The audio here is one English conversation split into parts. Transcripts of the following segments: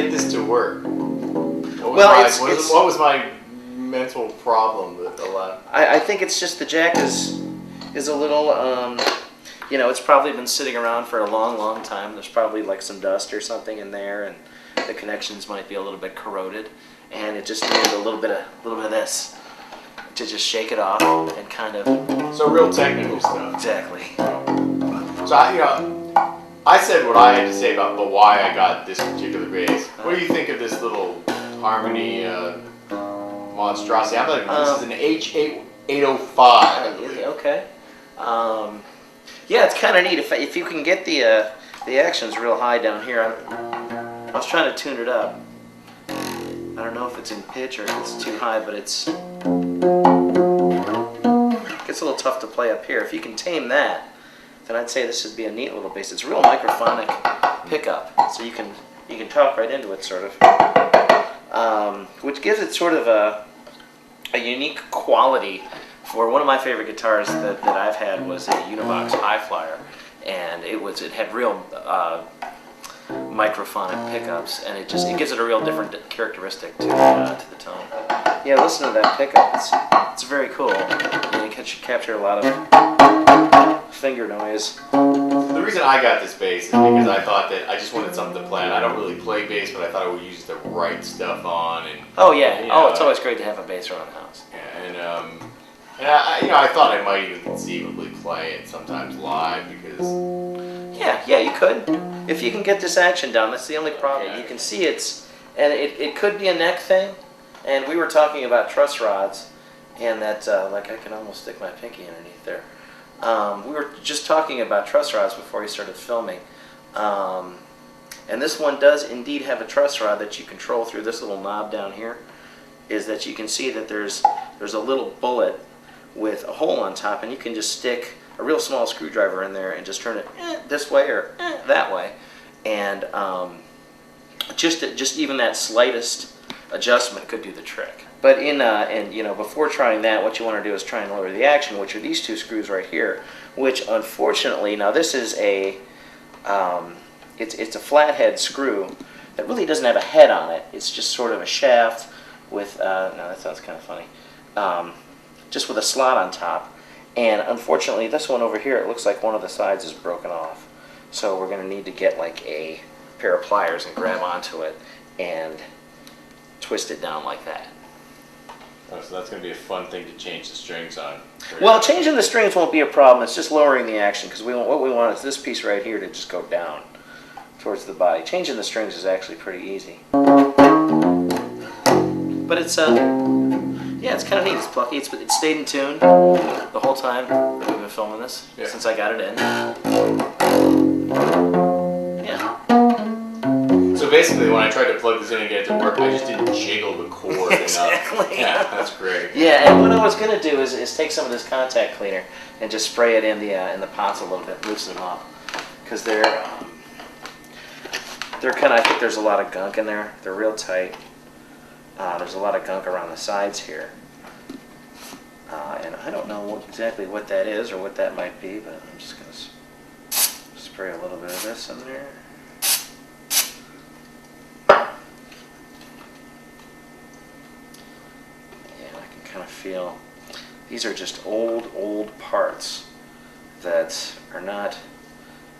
get this to work? What was my mental problem that allowed? I think it's just the jack is a little, you know, it's probably been sitting around for a long time. There's probably like some dust or something in there, and the connections might be a little bit corroded, and it just needed a little bit of this to just shake it off and kind of. So real technical stuff. Exactly. So I said what I had to say about the why I got this particular bass. What do you think of this little Harmony monstrosity? I'm like, this is an H805. I believe. Okay. Yeah, it's kind of neat if you can get the actions real high down here. I was trying to tune it up. I don't know if it's in pitch or if it's too high, but it gets a little tough to play up here. If you can tame that, then I'd say this would be a neat little bass. It's a real microphonic pickup, so you can talk right into it, sort of, which gives it sort of a unique quality. For one of my favorite guitars that I've had was a Univox High Flyer, and it had real microphonic pickups, and it gives it a real different characteristic to the tone. Yeah, listen to that pickup. It's very cool. And you can capture a lot of finger noise. The reason I got this bass is because I thought that I just wanted something to play on. I don't really play bass, but I thought I would use the right stuff on. And oh yeah, it's always great to have a bass around the house. Yeah, and I thought I might even conceivably play it sometimes live because. Yeah, you could. If you can get this action down, that's the only problem. You can see and it could be a neck thing, and we were talking about truss rods, and that, like I can almost stick my pinky underneath there. We were just talking about truss rods before we started filming, and this one does indeed have a truss rod that you control through this little knob down here, is that you can see that there's a little bullet with a hole on top, and you can just stick a real small screwdriver in there and just turn it this way or that way, and just even that slightest adjustment could do the trick. But before trying that, what you want to do is try and lower the action, which are these two screws right here, which unfortunately, now this is it's a flathead screw that really doesn't have a head on it. It's just sort of a shaft with no, that sounds kind of funny. Just with a slot on top. And unfortunately, this one over here, it looks like one of the sides is broken off. So we're going to need to get like a pair of pliers and grab onto it and twist it down like that. Oh, so that's going to be a fun thing to change the strings on. Well, changing the strings won't be a problem. It's just lowering the action, because what we want is this piece right here to just go down towards the body. Changing the strings is actually pretty easy. But it's yeah, it's kind of neat. It's plucky. It stayed in tune the whole time that we've been filming this, since I got it in. Yeah. So basically, when I tried to plug this in and get it to work, I just didn't jiggle the cord exactly. enough. Yeah, that's great. Yeah, and what I was gonna do is take some of this contact cleaner and just spray it in the pots a little bit, loosen them up, because they're kind of. I think there's a lot of gunk in there. They're real tight. There's a lot of gunk around the sides here, and I don't know exactly what that is or what that might be, but I'm just going to spray a little bit of this in there. And I can kind of feel, these are just old parts that are not,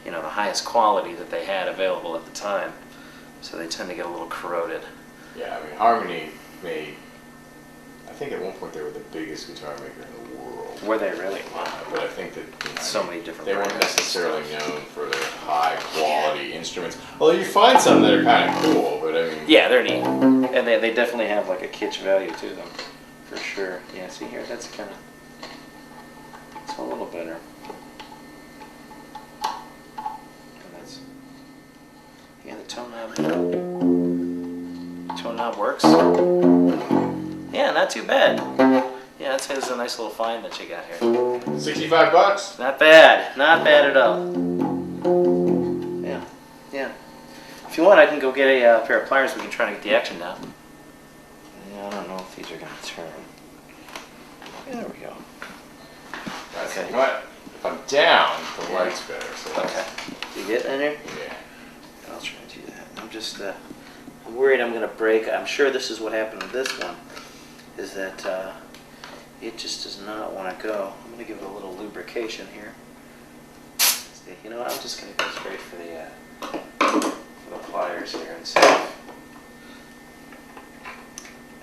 the highest quality that they had available at the time, so they tend to get a little corroded. Yeah, I mean, Harmony made, I think at one point they were the biggest guitar maker in the world. Were they really? But I think that so many different. They weren't necessarily known for their high quality instruments. Although you find some that are kind of cool, but I mean. Yeah, they're neat, and they definitely have like a kitsch value to them, for sure. Yeah, see here, that's kind of, it's a little better. And that's, yeah, the tone knob works. Yeah, not too bad. Yeah, I'd say this is a nice little find that you got here. $65? Not bad. Not bad at all. Yeah. Yeah. If you want, I can go get a pair of pliers. We can try to get the action down. Yeah, I don't know if these are going to turn. There we go. Okay. You know what? If I'm down, the light's better. So okay. You get in there? Yeah. I'll try to do that. I'm just I'm worried I'm going to break. I'm sure this is what happened with this one, is that it just does not want to go. I'm going to give it a little lubrication here. See, you know what, I'm just going to go straight for the pliers here and see.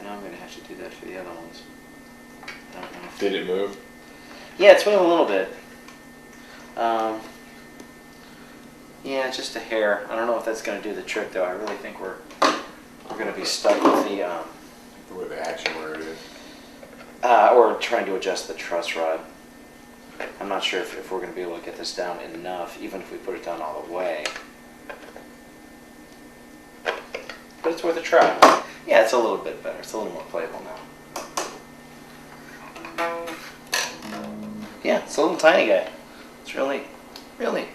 And I'm going to have to do that for the other ones. I don't know if Did it move? yeah, it's moving a little bit. Yeah, just a hair. I don't know if that's going to do the trick, though. I really think we're going to be stuck with Where the action where it is. or trying to adjust the truss rod. I'm not sure if we're going to be able to get this down enough, even if we put it down all the way. But it's worth a try. Yeah, it's a little bit better. It's a little more playable now. Yeah, it's a little tiny guy. It's really, really